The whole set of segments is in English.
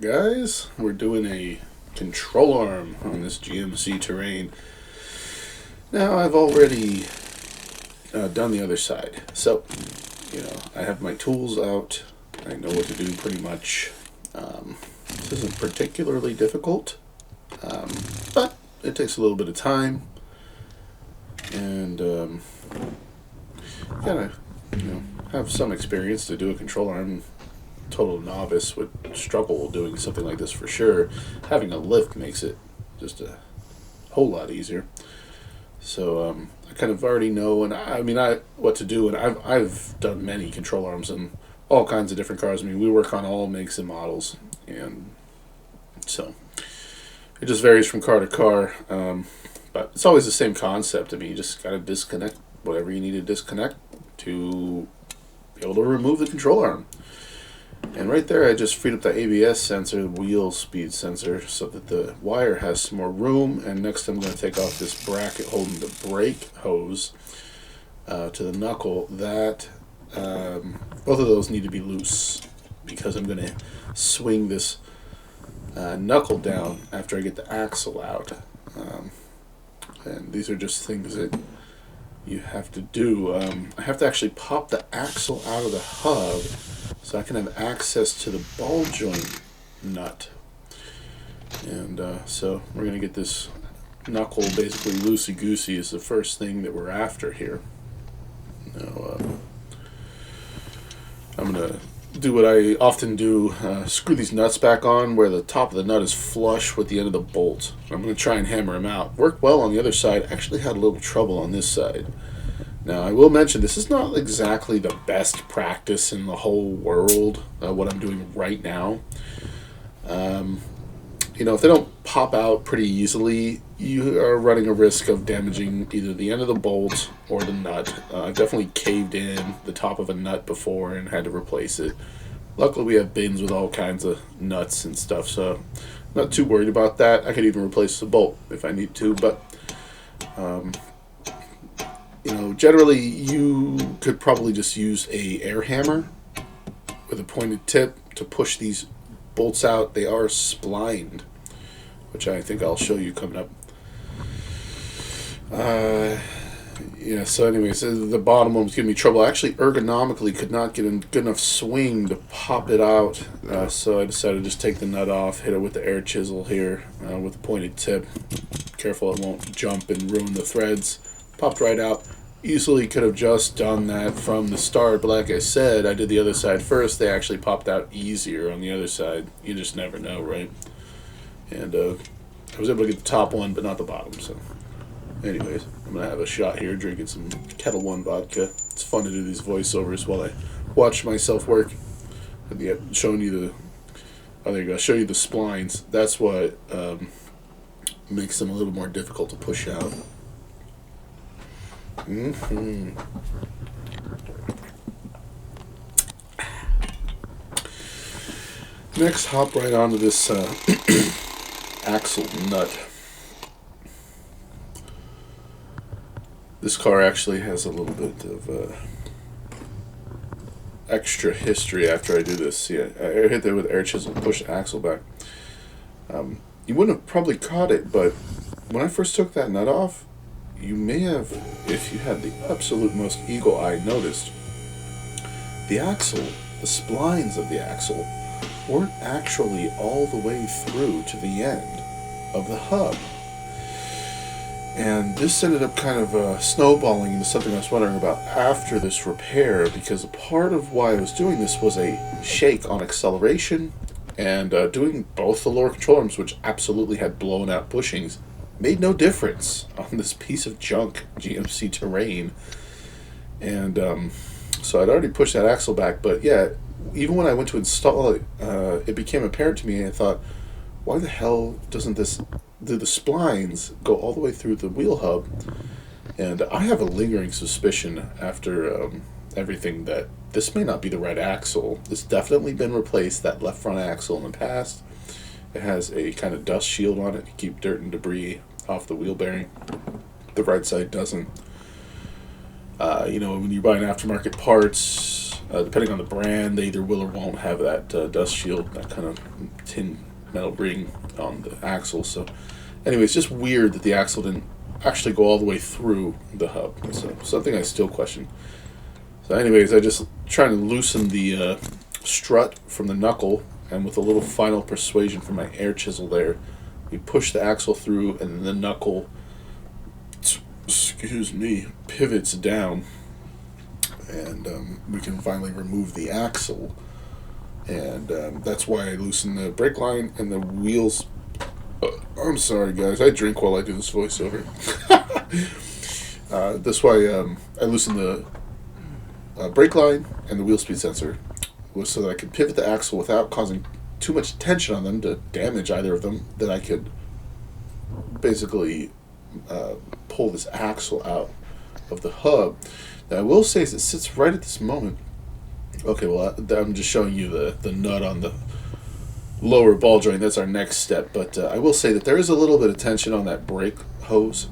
guys, we're doing a control arm on this GMC Terrain. Now I've already done the other side, so I have my tools out. I know what to do pretty much. This isn't particularly difficult, but it takes a little bit of time, and gotta have some experience to do a control arm. Total novice would struggle doing something like this for sure. Having a lift makes it just a whole lot easier. So I kind of already know, and I what to do, and I've done many control arms in all kinds of different cars. I mean, we work on all makes and models, and so it just varies from car to car. But it's always the same concept. I mean, you just gotta disconnect whatever you need to disconnect to be able to remove the control arm. And right there I just freed up the ABS sensor, the wheel speed sensor, so that the wire has some more room. And next I'm going to take off this bracket holding the brake hose to the knuckle. That both of those need to be loose, because I'm going to swing this knuckle down after I get the axle out. And these are just things that you have to do. I have to actually pop the axle out of the hub so I can have access to the ball joint nut. And so we're going to get this knuckle basically loosey-goosey is the first thing that we're after here. Now I'm going to do what I often do, screw these nuts back on where the top of the nut is flush with the end of the bolt. I'm going to try and hammer them out. Worked well on the other side, actually had a little trouble on this side. Now, I will mention, this is not exactly the best practice in the whole world, what I'm doing right now. If they don't pop out pretty easily, you are running a risk of damaging either the end of the bolt or the nut. I've definitely caved in the top of a nut before and had to replace it. Luckily, we have bins with all kinds of nuts and stuff, so I'm not too worried about that. I could even replace the bolt if I need to, but generally you could probably just use a air hammer with a pointed tip to push these bolts out. They are splined, which I think I'll show you coming up. So anyways, the bottom one was giving me trouble. I actually ergonomically could not get a good enough swing to pop it out, so I decided to just take the nut off, hit it with the air chisel here with a pointed tip. Careful it won't jump and ruin the threads. Popped right out. Easily could have just done that from the start, but like I said, I did the other side first. They actually popped out easier on the other side. You just never know, right? And I was able to get the top one, but not the bottom. So anyways, I'm going to have a shot here, drinking some Kettle One vodka. It's fun to do these voiceovers while I watch myself work. Showing you there you go, show you the splines. That's what makes them a little more difficult to push out. Next, hop right onto this axle nut. This car actually has a little bit of extra history after I do this. See, I hit there with air chisel, push the axle back. You wouldn't have probably caught it, but when I first took that nut off, you may have, if you had the absolute most eagle eye, noticed the axle, the splines of the axle, weren't actually all the way through to the end of the hub. And this ended up kind of snowballing into something I was wondering about after this repair, because a part of why I was doing this was a shake on acceleration, and doing both the lower control arms, which absolutely had blown out bushings, made no difference on this piece of junk GMC Terrain. And so I'd already pushed that axle back, but yeah, even when I went to install it, it became apparent to me, and I thought, why the hell do the splines go all the way through the wheel hub? And I have a lingering suspicion after everything that this may not be the right axle. It's definitely been replaced, that left front axle, in the past. It has a kind of dust shield on it to keep dirt and debris off the wheel bearing. The right side doesn't. When you're buying aftermarket parts, Depending on the brand, they either will or won't have that dust shield, that kind of tin metal ring on the axle. So anyway, it's just weird that the axle didn't actually go all the way through the hub. So something I still question. So anyways, I just trying to loosen the strut from the knuckle, and with a little final persuasion from my air chisel there, we push the axle through, and the knuckle, excuse me, pivots down, and we can finally remove the axle. And that's why I loosen the brake line and the wheels. I'm sorry, guys. I drink while I do this voiceover. That's why I loosen the brake line and the wheel speed sensor, was so that I could pivot the axle without causing too much tension on them to damage either of them. Then I could basically pull this axle out of the hub. Now I will say, is it sits right at this moment. Okay, well I'm just showing you the nut on the lower ball joint. That's our next step. But I will say that there is a little bit of tension on that brake hose.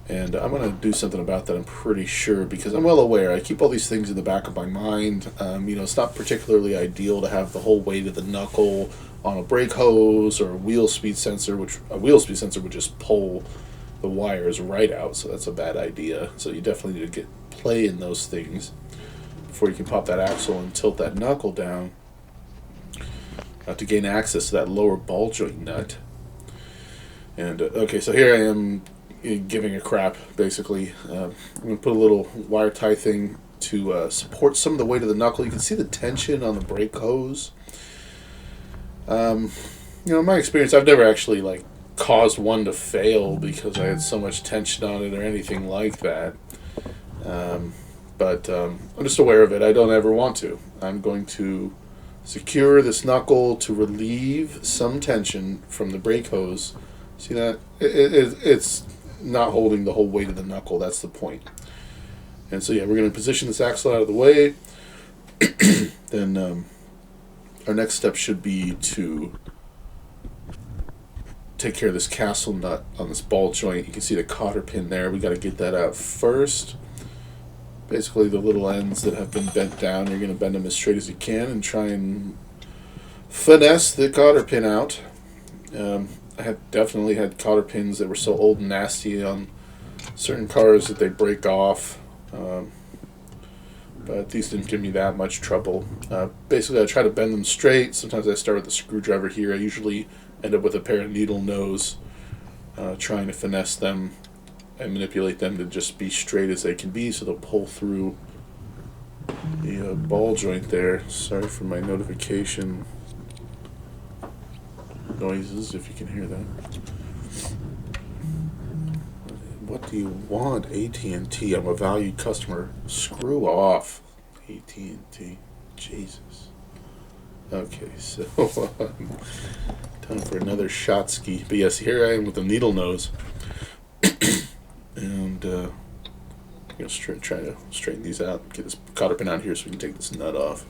And I'm going to do something about that, I'm pretty sure, because I'm well aware. I keep all these things in the back of my mind. It's not particularly ideal to have the whole weight of the knuckle on a brake hose or a wheel speed sensor, which a wheel speed sensor would just pull the wires right out, so that's a bad idea. So you definitely need to play in those things before you can pop that axle and tilt that knuckle down to gain access to that lower ball joint nut. And okay, so here I am giving a crap, basically. I'm going to put a little wire tie thing to support some of the weight of the knuckle. You can see the tension on the brake hose. In my experience, I've never actually caused one to fail because I had so much tension on it or anything like that. But I'm just aware of it. I don't ever want to. I'm going to secure this knuckle to relieve some tension from the brake hose. See that? It's not holding the whole weight of the knuckle. That's the point. And so yeah, we're going to position this axle out of the way. Then our next step should be to take care of this castle nut on this ball joint. You can see the cotter pin there. We got to get that out first. Basically the little ends that have been bent down, you're going to bend them as straight as you can and try and finesse the cotter pin out. I have definitely had cotter pins that were so old and nasty on certain cars that they break off, but these didn't give me that much trouble. Basically, I try to bend them straight. Sometimes I start with a screwdriver here. I usually end up with a pair of needle nose, trying to finesse them and manipulate them to just be straight as they can be, so they'll pull through the ball joint there. Sorry for my notification noises, if you can hear that. What do you want, AT&T? I'm a valued customer. Screw off, AT&T. Jesus. Okay, so time for another shot ski. But yes, here I am with the needle nose. And I'm going to try to straighten these out, get this cotter pin out here so we can take this nut off.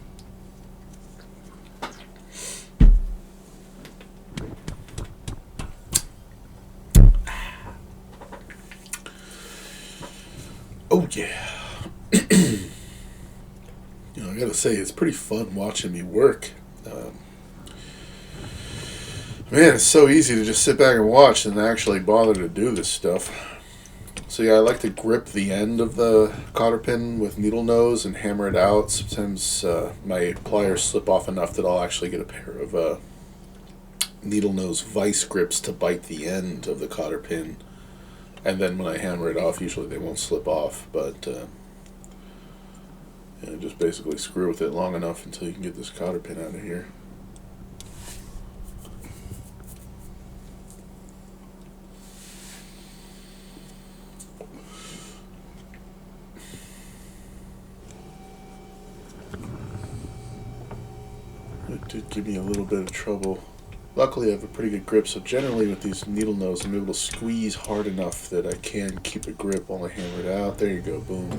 Oh yeah. I gotta say, it's pretty fun watching me work. Man, it's so easy to just sit back and watch and actually bother to do this stuff. So yeah, I like to grip the end of the cotter pin with needle nose and hammer it out. Sometimes my pliers slip off enough that I'll actually get a pair of needle nose vice grips to bite the end of the cotter pin. And then when I hammer it off, usually they won't slip off, but just basically screw with it long enough until you can get this cotter pin out of here. It did give me a little bit of trouble. Luckily I have a pretty good grip, so generally with these needle nose I'm able to squeeze hard enough that I can keep a grip while I hammer it out. There you go, boom.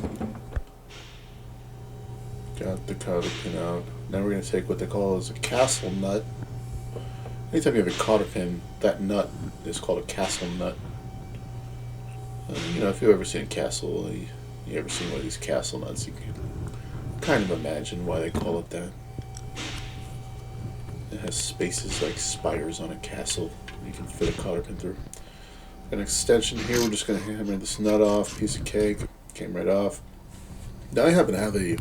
Got the cotter pin out. Now we're going to take what they call as a castle nut. Anytime you have a cotter pin, that nut is called a castle nut. If you've ever seen a castle, you ever seen one of these castle nuts, you can kind of imagine why they call it that. It has spaces like spires on a castle you can fit a cotter pin through. An extension here, we're just going to hammer this nut off, piece of cake, came right off. Now I happen to have a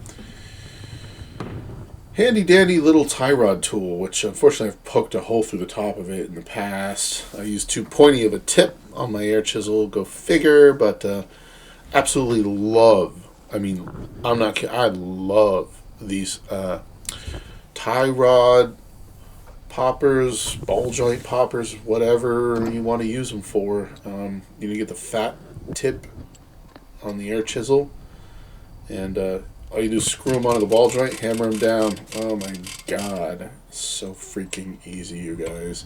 handy dandy little tie rod tool, which unfortunately I've poked a hole through the top of it in the past. I used too pointy of a tip on my air chisel, go figure, but absolutely love, I mean, I'm not kidding, I love these tie rod poppers, ball joint poppers, whatever you want to use them for. You get the fat tip on the air chisel, and all you do is screw them onto the ball joint, hammer them down. Oh my god, so freaking easy, you guys.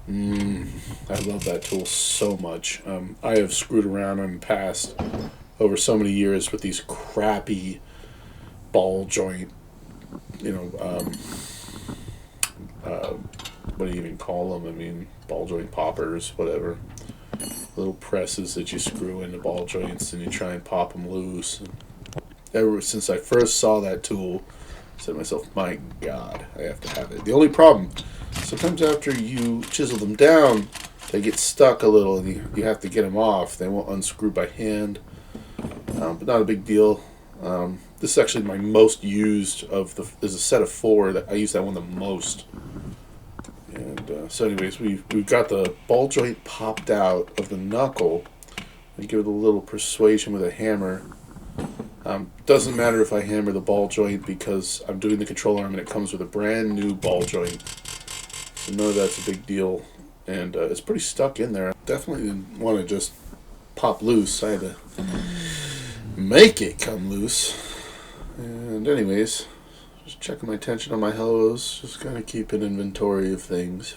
I love that tool so much. I have screwed around in the past over so many years with these crappy ball joint, what do you even call them? I mean, ball joint poppers, whatever. Little presses that you screw into ball joints and you try and pop them loose. And ever since I first saw that tool, I said to myself, my god, I have to have it. The only problem, sometimes after you chisel them down, they get stuck a little and you have to get them off. They won't unscrew by hand, but not a big deal. This is actually my most used there's a set of 4 that I use that one the most. And so anyways, we've got the ball joint popped out of the knuckle. And give it a little persuasion with a hammer. Doesn't matter if I hammer the ball joint because I'm doing the control arm and it comes with a brand new ball joint. So none of that's a big deal. And it's pretty stuck in there. Definitely didn't want to just pop loose. I had to make it come loose. And anyways, just checking my tension on my hose, just kind of keep an inventory of things.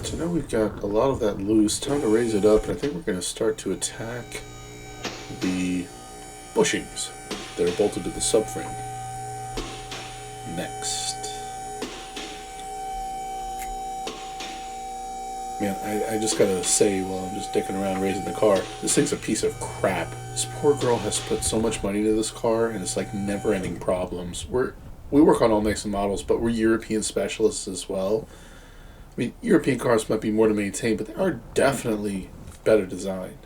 So now we've got a lot of that loose. Time to raise it up, and I think we're going to start to attack the bushings that are bolted to the subframe next. Man, I just gotta say, while I'm just dicking around raising the car, this thing's a piece of crap. This poor girl has put so much money into this car, and it's like never-ending problems. We work on all makes and models, but we're European specialists as well. I mean, European cars might be more to maintain, but they are definitely better designed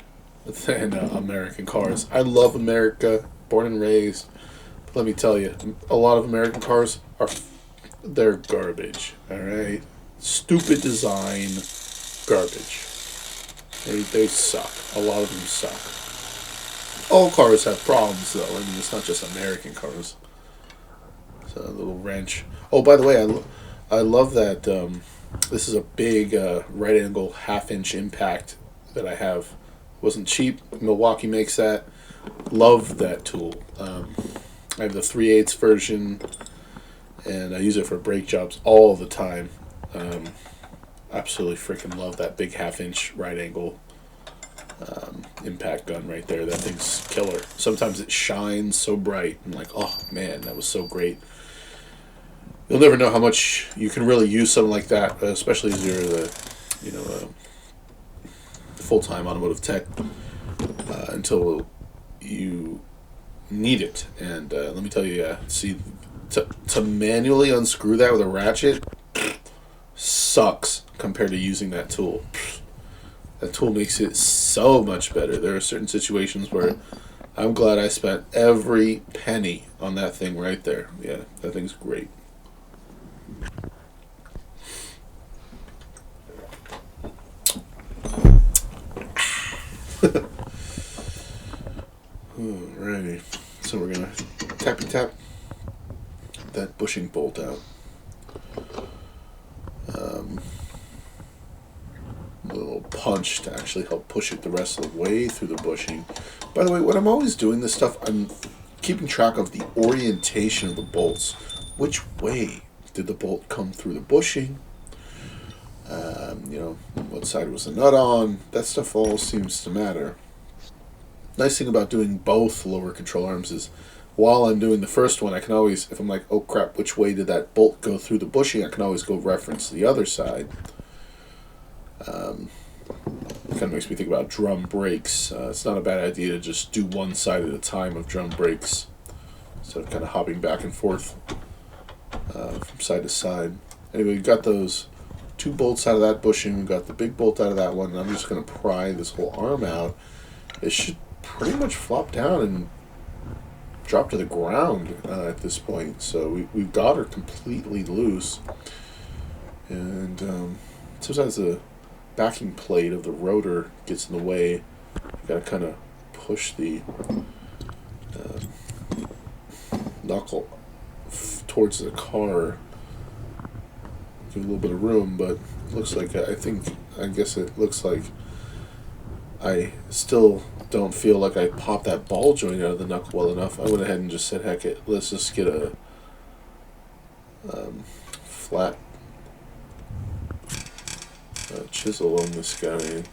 than American cars. I love America, born and raised. But let me tell you, a lot of American cars they're garbage. All right, stupid design. Garbage. They suck. A lot of them suck. All cars have problems, though. I mean, it's not just American cars. It's a little wrench. Oh, by the way, I love that. This is a big right angle 1/2 inch impact that I have. Wasn't cheap. Milwaukee makes that. Love that tool. I have the 3/8 version, and I use it for brake jobs all the time. Absolutely freaking love that big 1/2 inch right angle impact gun right there. That thing's killer. Sometimes it shines so bright. I'm like, oh man, that was so great. You'll never know how much you can really use something like that, especially as you're the full-time automotive tech, until you need it. And let me tell you, see, to manually unscrew that with a ratchet sucks compared to using that tool. That tool makes it so much better. There are certain situations where I'm glad I spent every penny on that thing right there. Yeah, that thing's great. Alrighty, so we're gonna tappy tap that bushing bolt out. A little punch to actually help push it the rest of the way through the bushing. By the way, when I'm always doing this stuff, I'm keeping track of the orientation of the bolts. Which way did the bolt come through the bushing? What side was the nut on? That stuff all seems to matter. Nice thing about doing both lower control arms is while I'm doing the first one, I can always, if I'm like, oh crap, which way did that bolt go through the bushing, I can always go reference the other side. kind of makes me think about drum brakes. It's not a bad idea to just do one side at a time of drum brakes instead of kind of hopping back and forth from side to side. Anyway, we've got those 2 bolts out of that bushing. We've got the big bolt out of that one. And I'm just going to pry this whole arm out. It should pretty much flop down and drop to the ground at this point. So we've got her completely loose. And sometimes the backing plate of the rotor gets in the way. You've got to kind of push the knuckle towards the car. Give a little bit of room, but it looks like I guess it looks like I still don't feel like I popped that ball joint out of the knuckle well enough. I went ahead and just said, heck it, let's just get a flat chisel on this guy and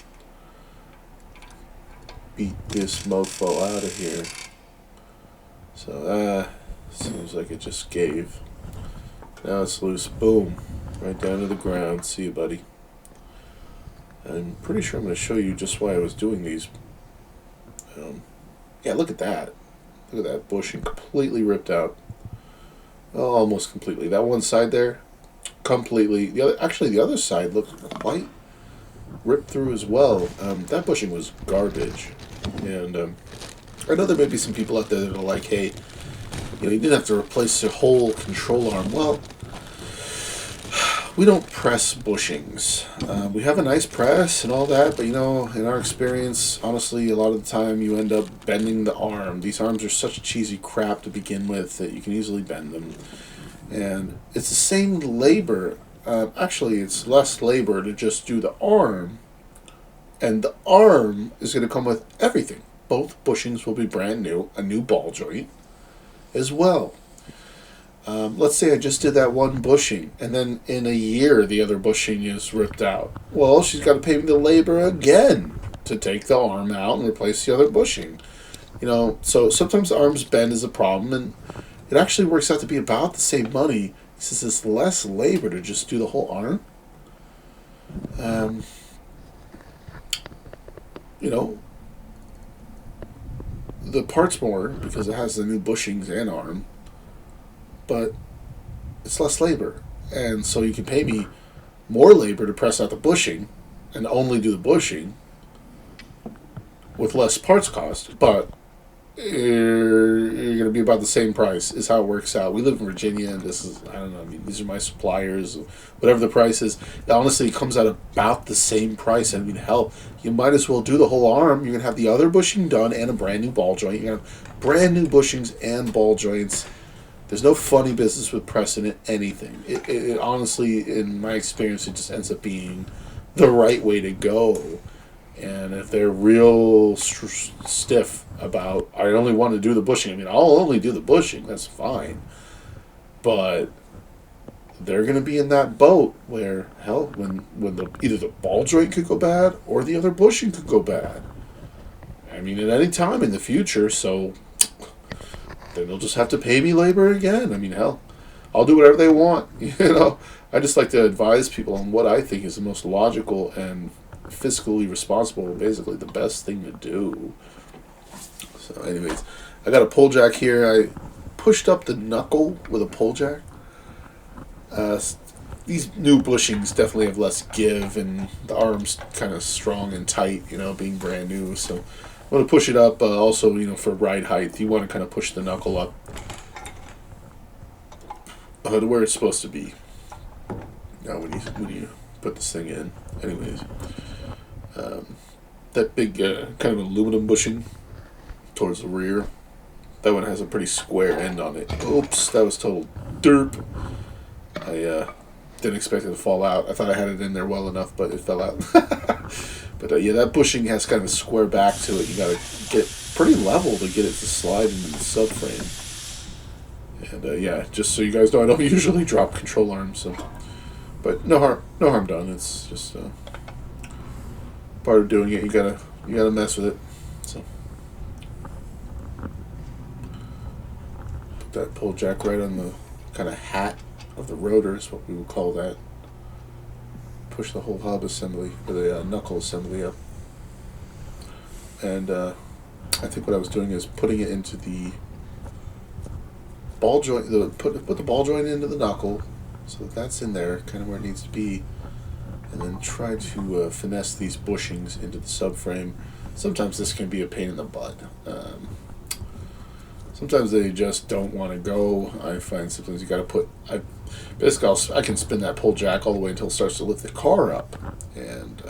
beat this mofo out of here. So seems like it just gave. Now it's loose. Boom. Right down to the ground. See you, buddy. I'm pretty sure I'm going to show you just why I was doing these. Yeah, look at that. Look at that bushing completely ripped out. Oh, almost completely. That one side there, completely. The other side looked quite ripped through as well. That bushing was garbage. And I know there may be some people out there that are like, hey, you didn't have to replace the whole control arm. Well, we don't press bushings. We have a nice press and all that, but in our experience, honestly, a lot of the time you end up bending the arm. These arms are such cheesy crap to begin with that you can easily bend them. And it's the same labor. Actually, it's less labor to just do the arm. And the arm is going to come with everything. Both bushings will be brand new, a new ball joint as well. Let's say I just did that one bushing, and then in a year the other bushing is ripped out. Well, she's got to pay me the labor again to take the arm out and replace the other bushing. So sometimes the arms bend is a problem, and it actually works out to be about the same money since it's less labor to just do the whole arm. The part's more because it has the new bushings and arm, but it's less labor, and so you can pay me more labor to press out the bushing and only do the bushing with less parts cost, but you're going to be about the same price is how it works out. We live in Virginia, and this is, I don't know, these are my suppliers, whatever the price is. Honestly, it comes out about the same price. Hell, you might as well do the whole arm. You're going to have the other bushing done and a brand new ball joint. You're going to have brand new bushings and ball joints. There's no funny business with pressing it, anything. It honestly, in my experience, it just ends up being the right way to go. And if they're real stiff about, I only want to do the bushing, I'll only do the bushing, that's fine. But they're going to be in that boat where, hell, when either the ball joint could go bad or the other bushing could go bad. At any time in the future, so then they'll just have to pay me labor again. Hell, I'll do whatever they want. I just like to advise people on what I think is the most logical and fiscally responsible, basically the best thing to do. So anyways, I got a pull jack here. I pushed up the knuckle with a pull jack. These new bushings definitely have less give, and the arm's kind of strong and tight, being brand new. So I'm going to push it up. Also, for ride height, you want to kind of push the knuckle up to where it's supposed to be. Now when you put this thing in. Anyways, that big kind of aluminum bushing towards the rear, that one has a pretty square end on it. Oops, that was total derp. I didn't expect it to fall out. I thought I had it in there well enough, but it fell out. But yeah, that bushing has kind of a square back to it. You got to get pretty level to get it to slide into the subframe. And yeah, just so you guys know, I don't usually drop control arms, so. But no harm done. It's just part of doing it. You gotta mess with it. So put that pull jack right on the kind of hat of the rotor is what we would call that. Push the whole hub assembly or the knuckle assembly up. and I think what I was doing is putting it into the ball joint. Put the ball joint into the knuckle, so that that's in there, kind of where it needs to be, and then try to finesse these bushings into the subframe. Sometimes this can be a pain in the butt. Sometimes they just don't want to go. I find sometimes you got to put. I can spin that pull jack all the way until it starts to lift the car up, and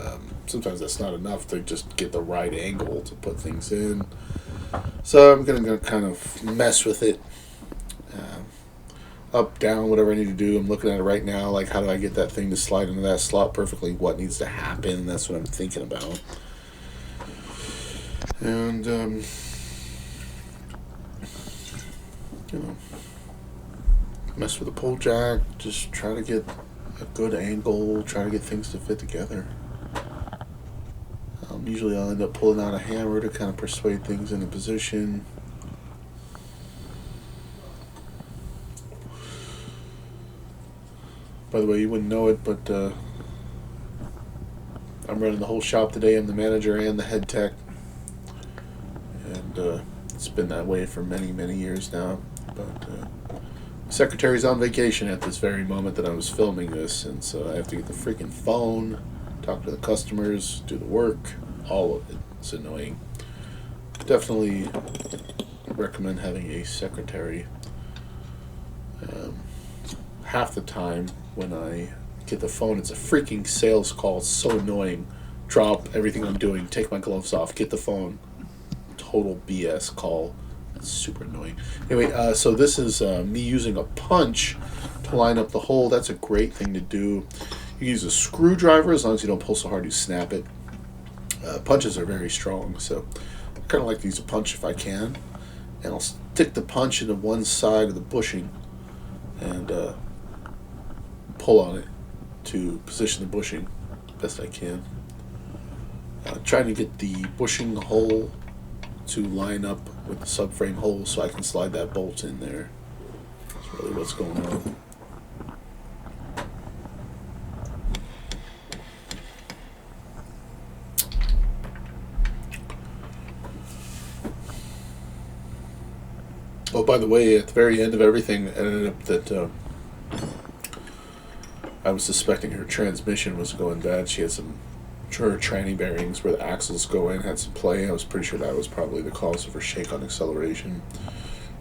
sometimes that's not enough to just get the right angle to put things in. So I'm gonna kind of mess with it, up, down, whatever I need to do. I'm looking at it right now, like how do I get that thing to slide into that slot perfectly? What needs to happen? That's what I'm thinking about, and you know. Mess with the pull jack, just try to get a good angle, try to get things to fit together. Usually I'll end up pulling out a hammer to kind of persuade things into position. By the way, you wouldn't know it, but I'm running the whole shop today. I'm the manager and the head tech. And it's been that way for many, many years now. But secretary's on vacation at this very moment that I was filming this, and so I have to get the freaking phone, talk to the customers, do the work, all of it. It's annoying. Definitely recommend having a secretary. Half the time when I get the phone, it's a freaking sales call. It's so annoying. Drop everything I'm doing, take my gloves off, get the phone. Total BS call. Super annoying. Anyway, so this is me using a punch to line up the hole. That's a great thing to do. You use a screwdriver as long as you don't pull so hard you snap it. Punches are very strong, so I kind of like to use a punch if I can. And I'll stick the punch into one side of the bushing and pull on it to position the bushing best I can. Trying to get the bushing hole to line up with the subframe hole so I can slide that bolt in there. That's really what's going on. Oh, by the way, at the very end of everything, it ended up that I was suspecting her transmission was going bad. She had some her tranny bearings where the axles go in had some play. I was pretty sure that was probably the cause of her shake on acceleration.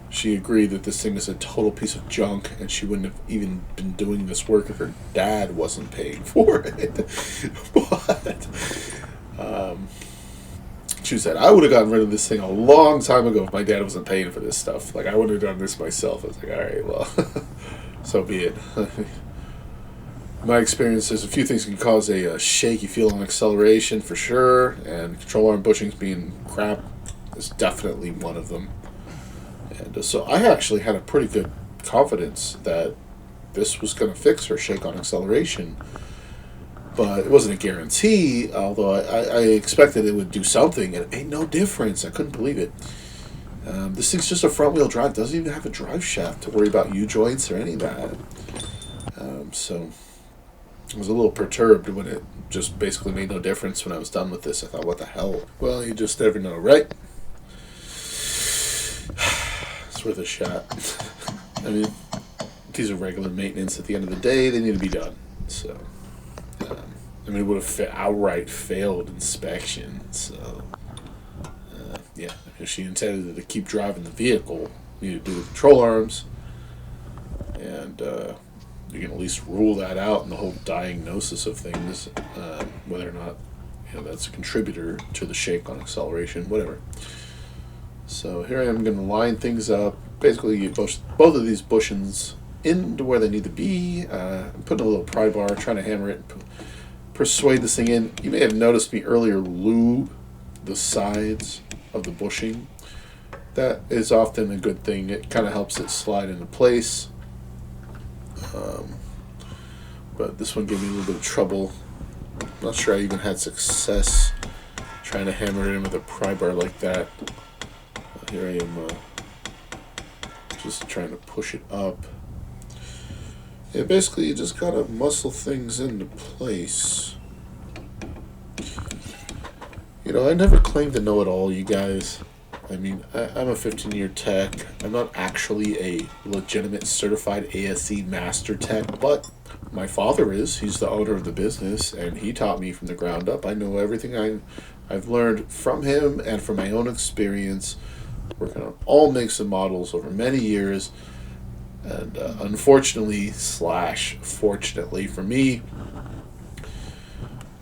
She agreed that this thing is a total piece of junk and she wouldn't have even been doing this work if her dad wasn't paying for it. But she said, I would have gotten rid of this thing a long time ago if my dad wasn't paying for this stuff. Like, I would have done this myself. I was like, alright, well, so be it. My experience is a few things can cause a shaky feel on acceleration for sure, and control arm bushings being crap is definitely one of them. And so I actually had a pretty good confidence that this was going to fix her shake on acceleration, but it wasn't a guarantee, although I expected it would do something, and it made no difference. I couldn't believe it. This thing's just a front wheel drive, doesn't even have a drive shaft to worry about U-joints or any of that. So I was a little perturbed when it just basically made no difference when I was done with this. I thought, what the hell? Well, you just never know, right? It's worth a shot. I mean, these are regular maintenance at the end of the day. They need to be done. So, I mean, it would have outright failed inspection. So, yeah, if she intended to keep driving the vehicle, you need to do the control arms. And, you can at least rule that out in the whole diagnosis of things, whether or not that's a contributor to the shake on acceleration, whatever. So here I am going to line things up, basically get both of these bushings into where they need to be. I'm putting a little pry bar, trying to hammer it, persuade this thing in. You may have noticed me earlier lube the sides of the bushing. That is often a good thing. It kind of helps it slide into place. But this one gave me a little bit of trouble. I'm not sure I even had success trying to hammer it in with a pry bar like that. Here I am just trying to push it up. Yeah, basically you just gotta muscle things into place. I never claimed to know it all, you guys. I mean, I'm a 15-year tech. I'm not actually a legitimate certified ASE master tech, but my father is. He's the owner of the business, and he taught me from the ground up. I know everything I've learned from him and from my own experience, working on all makes and models over many years. And unfortunately, slash fortunately for me,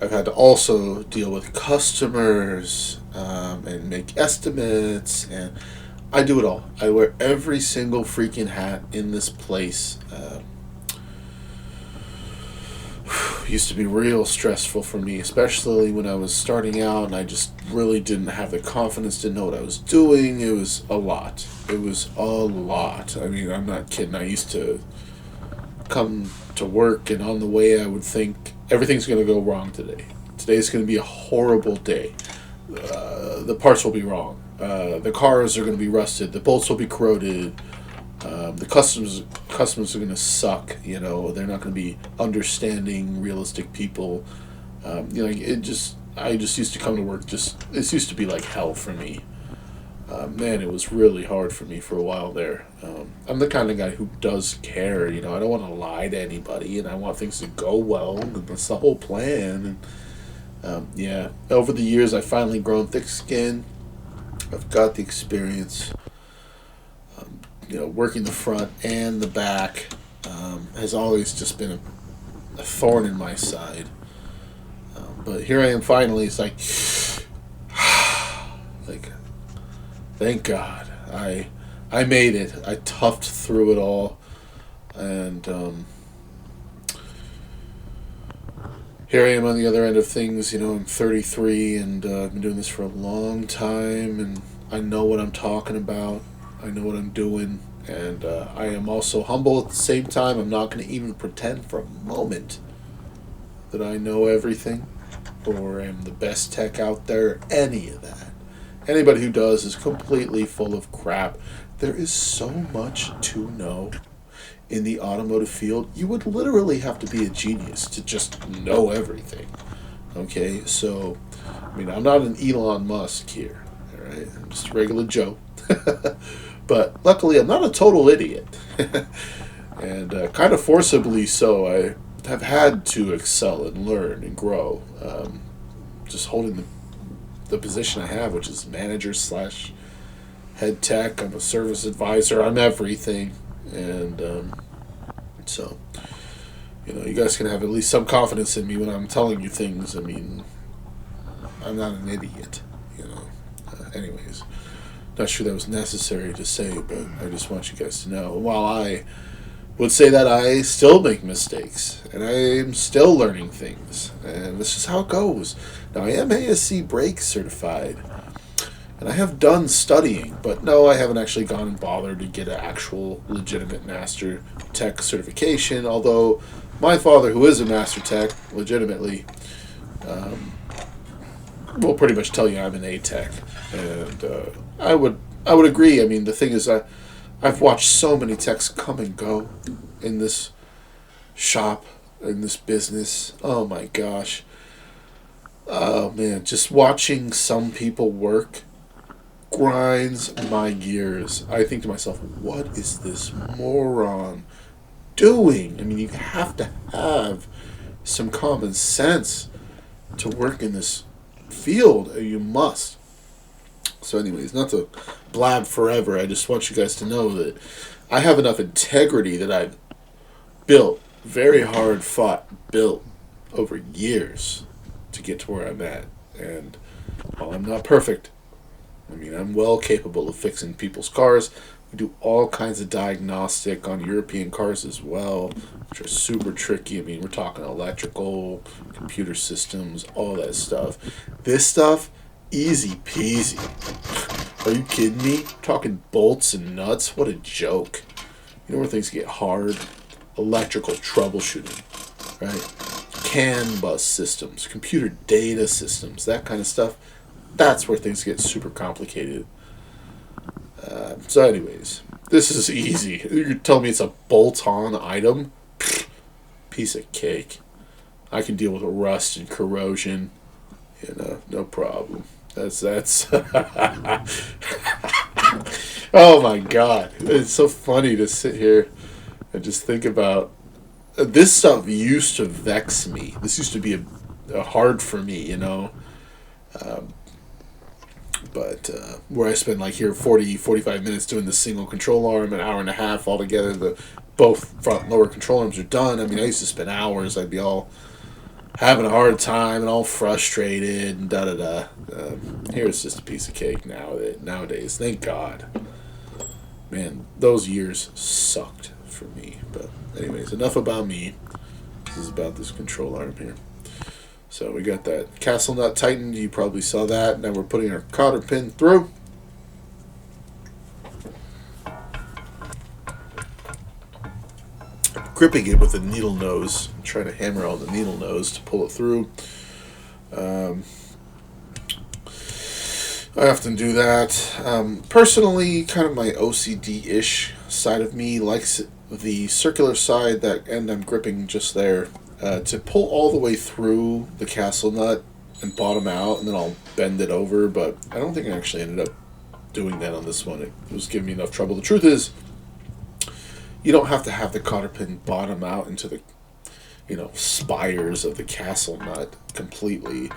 I've had to also deal with customers and make estimates, and I do it all. I wear every single freaking hat in this place. Used to be real stressful for me, especially when I was starting out and I just really didn't have the confidence to know what I was doing. It was a lot. It was a lot. I mean, I'm not kidding. I used to come to work, and on the way I would think everything's going to go wrong today. Today's going to be a horrible day. The parts will be wrong. The cars are going to be rusted. The bolts will be corroded. The customers are going to suck. They're not going to be understanding, realistic people. I just used to come to work. This used to be like hell for me. Man, it was really hard for me for a while there. I'm the kind of guy who does care. I don't want to lie to anybody, and I want things to go well. And that's the whole plan. And over the years, I've finally grown thick skin. I've got the experience. Working the front and the back has always just been a thorn in my side. But here I am finally. It's like, thank God. I made it. I toughed through it all. And here I am on the other end of things. I'm 33, and I've been doing this for a long time, and I know what I'm talking about. I know what I'm doing, and I am also humble at the same time. I'm not going to even pretend for a moment that I know everything or am the best tech out there, any of that. Anybody who does is completely full of crap. There is so much to know in the automotive field. You would literally have to be a genius to just know everything. Okay, so, I'm not an Elon Musk here, all right? I'm just a regular Joe. But luckily, I'm not a total idiot. And kind of forcibly so. I have had to excel and learn and grow. Just holding the position I have, which is manager slash head tech. I'm a service advisor. I'm everything. And so, you guys can have at least some confidence in me when I'm telling you things. I'm not an idiot, anyways. Not sure that was necessary to say, but I just want you guys to know. While I would say that I still make mistakes, and I'm still learning things, and this is how it goes. Now, I am ASC brake certified, and I have done studying, but no, I haven't actually gone and bothered to get an actual legitimate master tech certification, although my father, who is a master tech, legitimately, will pretty much tell you I'm an A-tech, and I would agree. The thing is, I've watched so many techs come and go in this shop, in this business. Oh my gosh. Oh man, just watching some people work grinds my gears. I think to myself, what is this moron doing? You have to have some common sense to work in this field. You must. So anyways, not to blab forever, I just want you guys to know that I have enough integrity that I've built, very hard fought, built over years to get to where I'm at. And while I'm not perfect, I'm well capable of fixing people's cars. We do all kinds of diagnostic on European cars as well, which are super tricky. We're talking electrical, computer systems, all that stuff. This stuff, easy peasy. Are you kidding me? I'm talking bolts and nuts? What a joke. Where things get hard? Electrical troubleshooting, right? CAN bus systems, computer data systems, that kind of stuff. That's where things get super complicated. So anyways, this is easy. You're telling me it's a bolt-on item? Piece of cake. I can deal with rust and corrosion. No problem. That's oh my god. It's so funny to sit here and just think about this stuff used to vex me. This used to be a hard for me, you know. Um, but where I spend like here 40, 45 minutes doing the single control arm, an hour and a half altogether, the both front and lower control arms are done. I mean, I used to spend hours. I'd be all having a hard time and all frustrated and da da da. Here it's just a piece of cake nowadays. Thank God. Man, those years sucked for me. But anyways, enough about me. This is about this control arm here. So we got that castle nut tightened. You probably saw that. Now we're putting our cotter pin through. Gripping it with a needle nose. I'm trying to hammer on the needle nose to pull it through. I often do that. Personally, kind of my OCD-ish side of me likes the circular side, that end I'm gripping just there, to pull all the way through the castle nut and bottom out, and then I'll bend it over, but I don't think I actually ended up doing that on this one. It was giving me enough trouble. The truth is, you don't have to have the cotter pin bottom out into the, spires of the castle nut completely.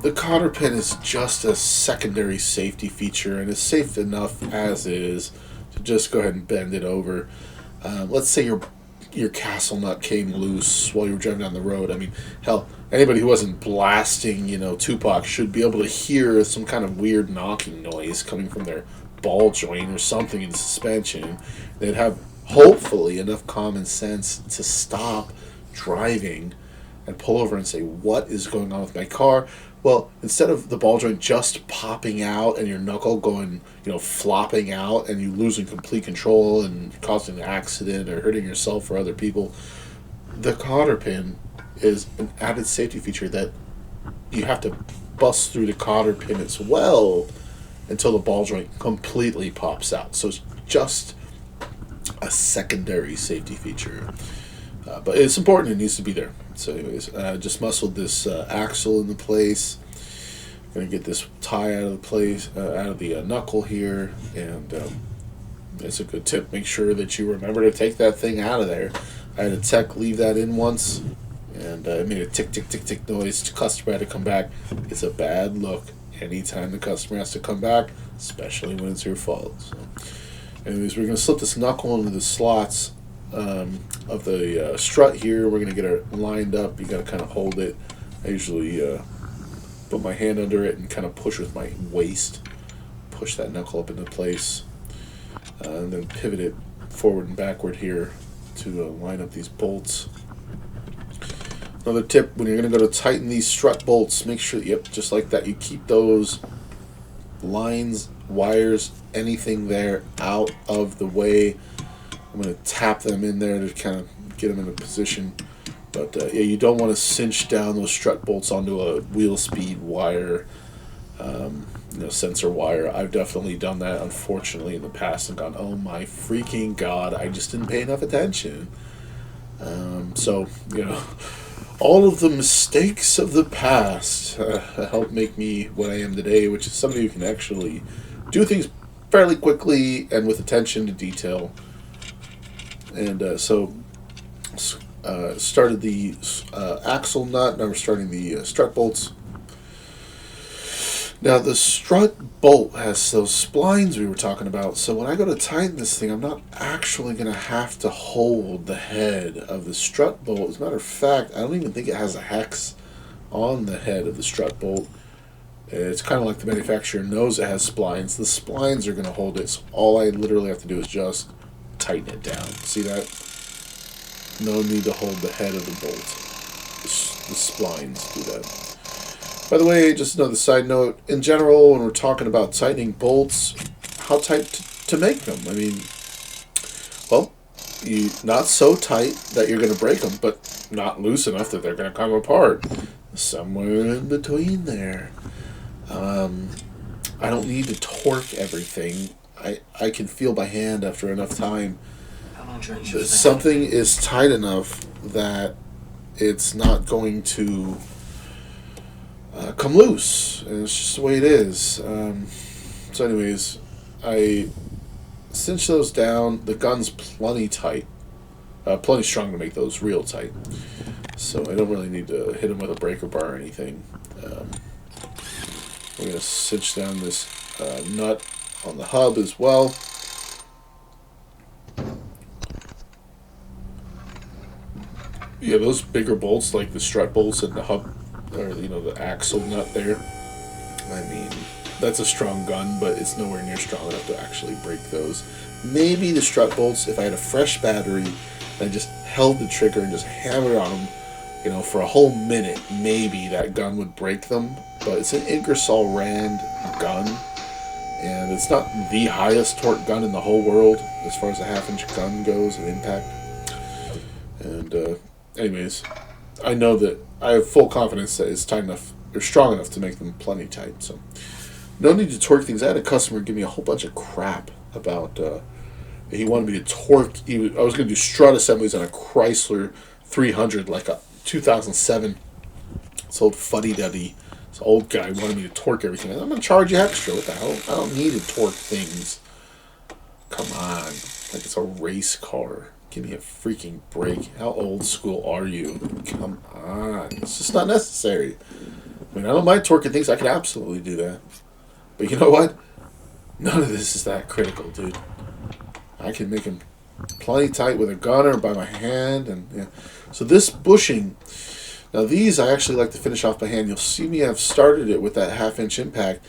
The cotter pin is just a secondary safety feature, and it's safe enough as is to just go ahead and bend it over. Let's say your castle nut came loose while you were driving down the road. I mean, hell, anybody who wasn't blasting, Tupac should be able to hear some kind of weird knocking noise coming from their ball joint or something in suspension. They'd have, hopefully, enough common sense to stop driving and pull over and say, what is going on with my car? Well, instead of the ball joint just popping out and your knuckle going, flopping out and you losing complete control and causing an accident or hurting yourself or other people, the cotter pin is an added safety feature that you have to bust through the cotter pin as well until the ball joint completely pops out. So it's just a secondary safety feature. But it's important. It needs to be there. So anyways, just muscled this axle into place. Going to get this tie out of the place, out of the knuckle here. And that's a good tip. Make sure that you remember to take that thing out of there. I had a tech leave that in once, and it made a tick, tick, tick, tick noise. The customer had to come back. It's a bad look anytime the customer has to come back, especially when it's your fault. So anyways, we're going to slip this knuckle into the slots of the strut here. We're going to get it lined up. You got to kind of hold it. I usually put my hand under it and kind of push with my waist. Push that knuckle up into place. And then pivot it forward and backward here to line up these bolts. Another tip, when you're going to go to tighten these strut bolts, make sure, just like that, you keep those lines, wires, anything there out of the way. I'm going to tap them in there to kind of get them in a position. But you don't want to cinch down those strut bolts onto a wheel speed wire, sensor wire. I've definitely done that, unfortunately, in the past and gone, oh my freaking God, I just didn't pay enough attention. So, all of the mistakes of the past helped make me what I am today, which is somebody who can actually do things fairly quickly and with attention to detail. And started the axle nut. Now we're starting the strut bolts. Now the strut bolt has those splines we were talking about. So when I go to tighten this thing, I'm not actually going to have to hold the head of the strut bolt. As a matter of fact, I don't even think it has a hex on the head of the strut bolt. It's kind of like the manufacturer knows it has splines. The splines are going to hold it. So all I literally have to do is just tighten it down. See that? No need to hold the head of the bolt. The splines do that. By the way, just another side note, in general, when we're talking about tightening bolts, how tight to make them? I mean, well, not so tight that you're going to break them, but not loose enough that they're going to come apart. Somewhere in between there. I don't need to torque everything. I can feel by hand after enough time. Something is tight enough that it's not going to come loose, and it's just the way it is. So anyways, I cinch those down. The gun's plenty tight, plenty strong to make those real tight. So I don't really need to hit them with a breaker bar or anything. We're going to cinch down this nut on the hub as well. Yeah, those bigger bolts, like the strut bolts and the hub, or the axle nut there. I mean, that's a strong gun, but it's nowhere near strong enough to actually break those. Maybe the strut bolts, if I had a fresh battery, and I just held the trigger and just hammered on them, for a whole minute, maybe that gun would break them. But it's an Ingersoll Rand gun, and it's not the highest torque gun in the whole world as far as a half-inch gun goes at impact. And anyways, I know that I have full confidence that it's tight enough or strong enough to make them plenty tight. So no need to torque things. I had a customer give me a whole bunch of crap about he wanted me to torque. I was going to do strut assemblies on a Chrysler 300, like a 2007. This old fuddy-duddy. This old guy wanted me to torque everything. I'm going to charge you extra. What the hell? I don't need to torque things. Come on. Like it's a race car. Give me a freaking break. How old school are you? Come on. It's just not necessary. I mean, I don't mind torquing things. I could absolutely do that. But you know what? None of this is that critical, dude. I can make them plenty tight with a gunner by my hand. And yeah. So this bushing, now these I actually like to finish off by hand. You'll see me have started it with that half-inch impact,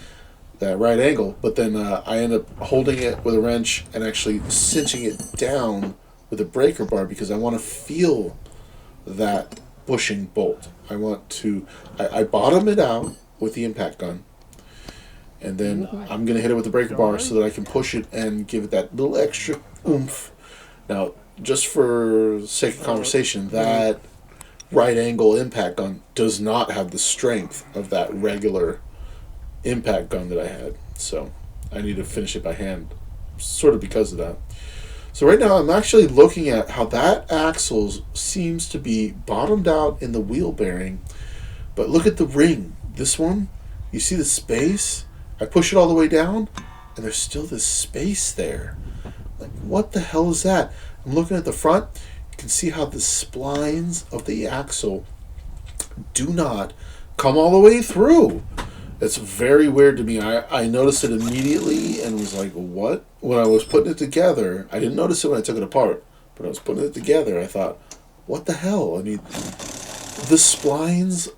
that right angle, but then I end up holding it with a wrench and actually cinching it down with a breaker bar because I want to feel that bushing bolt. I bottom it out with the impact gun, and then I'm going to hit it with the breaker bar so that I can push it and give it that little extra oomph. Now, just for sake of conversation, that right angle impact gun does not have the strength of that regular impact gun that I had. So I need to finish it by hand, sort of because of that. So right now I'm actually looking at how that axle seems to be bottomed out in the wheel bearing. But look at the ring. This one, you see the space? I push it all the way down, and there's still this space there. Like, what the hell is that? I'm looking at the front. You can see how the splines of the axle do not come all the way through. It's very weird to me. I noticed it immediately and was like, what? When I was putting it together, I didn't notice it when I took it apart, but I was putting it together, I thought, what the hell? I mean, the splines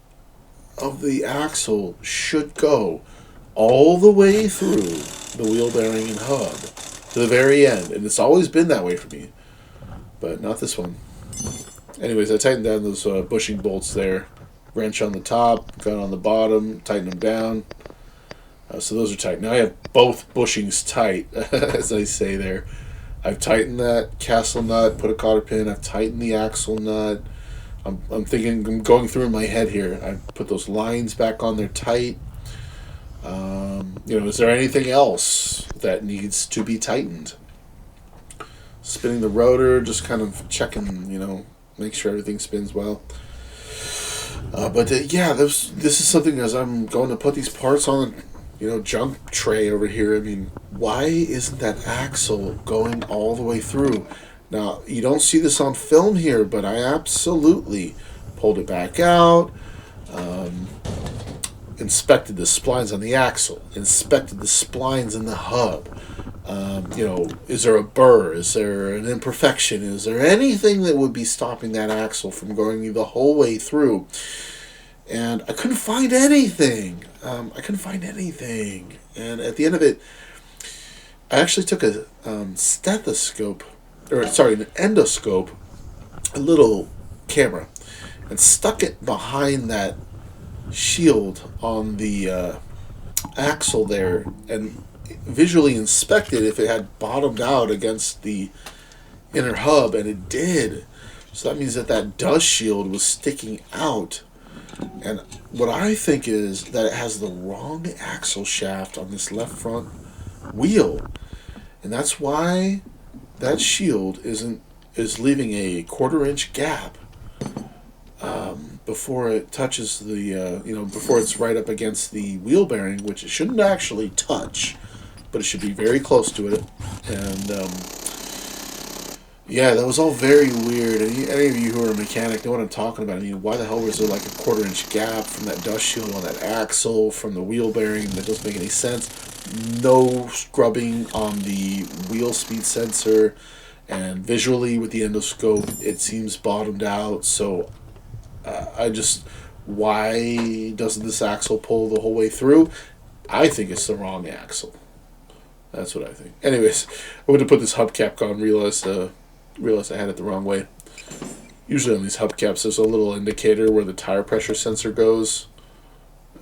of the axle should go all the way through the wheel bearing and hub to the very end, and it's always been that way for me, but not this one. Anyways, I tightened down those bushing bolts there. Wrench on the top, gun on the bottom, tighten them down. So those are tight. Now I have both bushings tight, as I say there. I've tightened that castle nut, put a cotter pin. I've tightened the axle nut. I'm thinking, I'm going through in my head here. I put those lines back on there tight. Is there anything else that needs to be tightened? Spinning the rotor, just kind of checking, make sure everything spins well. This is something as I'm going to put these parts on, junk tray over here. I mean, why isn't that axle going all the way through? Now, you don't see this on film here, but I absolutely pulled it back out, inspected the splines on the axle, inspected the splines in the hub. Is there a burr? Is there an imperfection? Is there anything that would be stopping that axle from going the whole way through? And I couldn't find anything. And at the end of it, I actually took a an endoscope, a little camera, and stuck it behind that shield on the axle there, and visually inspected if it had bottomed out against the inner hub, and it did. So that means that dust shield was sticking out. And what I think is that it has the wrong axle shaft on this left front wheel, and that's why that shield is leaving a 1/4 inch gap before it touches the, before it's right up against the wheel bearing, which it shouldn't actually touch, but it should be very close to it. And yeah, that was all very weird. And any of you who are a mechanic know what I'm talking about. I mean, why the hell was there like a 1/4 inch gap from that dust shield on that axle from the wheel bearing? That doesn't make any sense. No scrubbing on the wheel speed sensor, and visually with the endoscope, it seems bottomed out. So why doesn't this axle pull the whole way through? I think it's the wrong axle. That's what I think. Anyways, I went to put this hubcap on, realized I had it the wrong way. Usually on these hubcaps, there's a little indicator where the tire pressure sensor goes.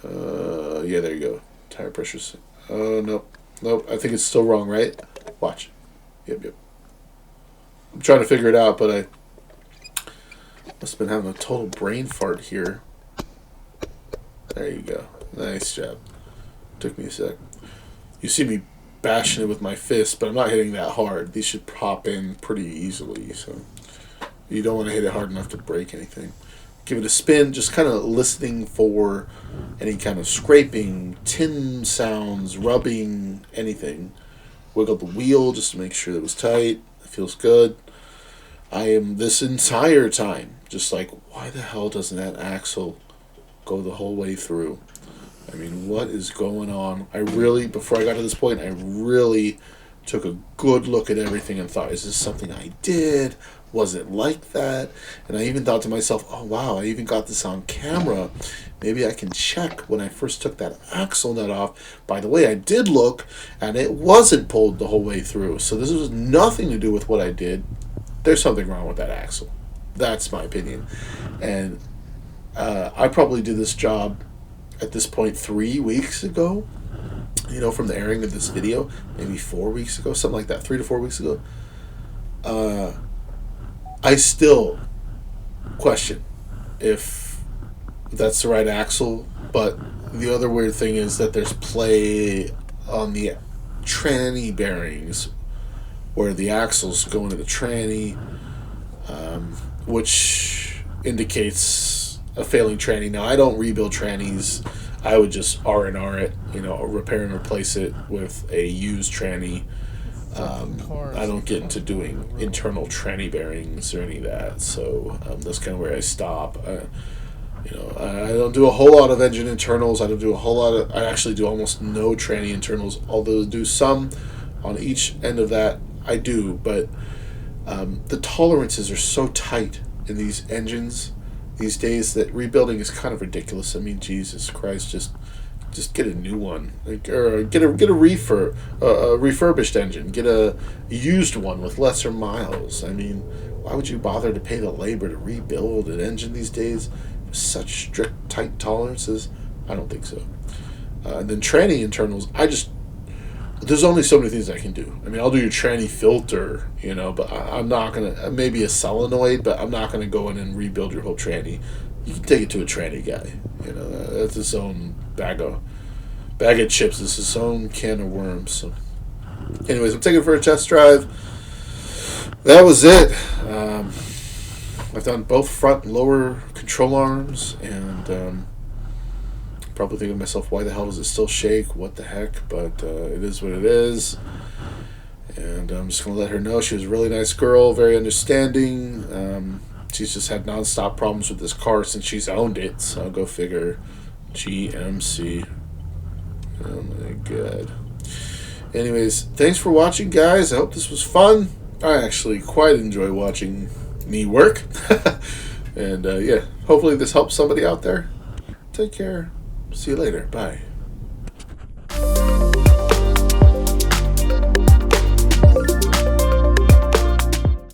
Yeah, there you go. Tire pressure. Nope. I think it's still wrong, right? Watch. Yep. I'm trying to figure it out, but I must have been having a total brain fart here. There you go. Nice job. Took me a sec. You see me bashing it with my fist, but I'm not hitting that hard. These should pop in pretty easily, so you don't want to hit it hard enough to break anything. Give it a spin, just kind of listening for any kind of scraping, tin sounds, rubbing, anything. Wiggle the wheel just to make sure that it was tight. It feels good. I am this entire time just like, why the hell doesn't that axle go the whole way through? I mean, what is going on? Before I got to this point, I really took a good look at everything and thought, is this something I did? Was it like that? And I even thought to myself, oh wow, I even got this on camera. Maybe I can check when I first took that axle nut off. By the way, I did look, and it wasn't pulled the whole way through. So this was nothing to do with what I did. There's something wrong with that axle. That's my opinion. And I probably did this job at this point 3 weeks ago, from the airing of this video, maybe 4 weeks ago, something like that, 3 to 4 weeks ago. I still question if that's the right axle, but the other weird thing is that there's play on the tranny bearings where the axles go into the tranny, which indicates a failing tranny. Now, I don't rebuild trannies. I would just R&R it, repair and replace it with a used tranny. I don't get into doing internal tranny bearings or any of that, so that's kind of where I stop. I don't do a whole lot of engine internals. I actually do almost no tranny internals, although I do some on each end of that. I do, but the tolerances are so tight in these engines these days that rebuilding is kind of ridiculous. I mean, Jesus Christ, just get a new one, or get a refurbished engine, get a used one with lesser miles. I mean, why would you bother to pay the labor to rebuild an engine these days with such strict, tight tolerances? I don't think so. And then tranny internals, there's only so many things I can do. I mean, I'll do your tranny filter, but I'm not gonna, maybe a solenoid, but I'm not gonna go in and rebuild your whole tranny. You can take it to a tranny guy. That's his own bag of chips. It's his own can of worms. So, anyways, I'm taking it for a test drive. That was it. I've done both front and lower control arms, and probably thinking to myself, why the hell does it still shake? What the heck? But it is what it is. And I'm just going to let her know she was a really nice girl, very understanding. She's just had nonstop problems with this car since she's owned it. So go figure. GMC. Oh my god. Anyways, thanks for watching, guys. I hope this was fun. I actually quite enjoy watching me work. And hopefully this helps somebody out there. Take care. See you later. Bye.